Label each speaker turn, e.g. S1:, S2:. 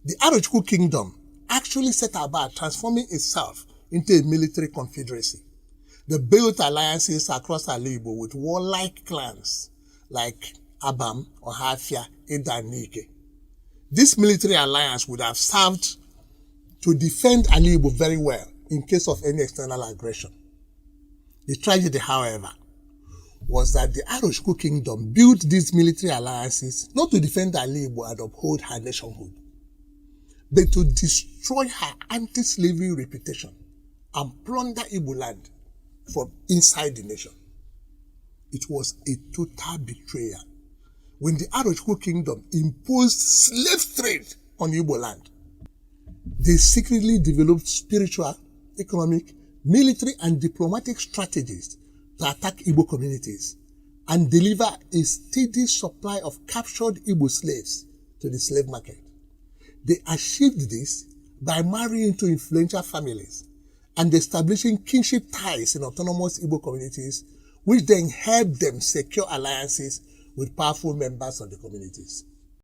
S1: The Arochukwu Kingdom actually set about transforming itself into a military confederacy. They built alliances across Igbo with warlike clans like Abam, Ohafia, Eda, and Nike. This military alliance would have served to defend Igbo very well in case of any external aggression. The tragedy, however, was that the Arochukwu Kingdom built these military alliances not to defend Igbo and uphold her nationhood, but to destroy her anti-slavery reputation and plunder Igbo land from inside the nation. It was a total betrayal when the Arochukwu Kingdom imposed slave trade on Igbo land. They secretly developed spiritual, economic, military, and diplomatic strategies to attack Igbo communities and deliver a steady supply of captured Igbo slaves to the slave market. They achieved this by marrying into influential families and establishing kinship ties in autonomous Igbo communities, which then helped them secure alliances with powerful members of the communities.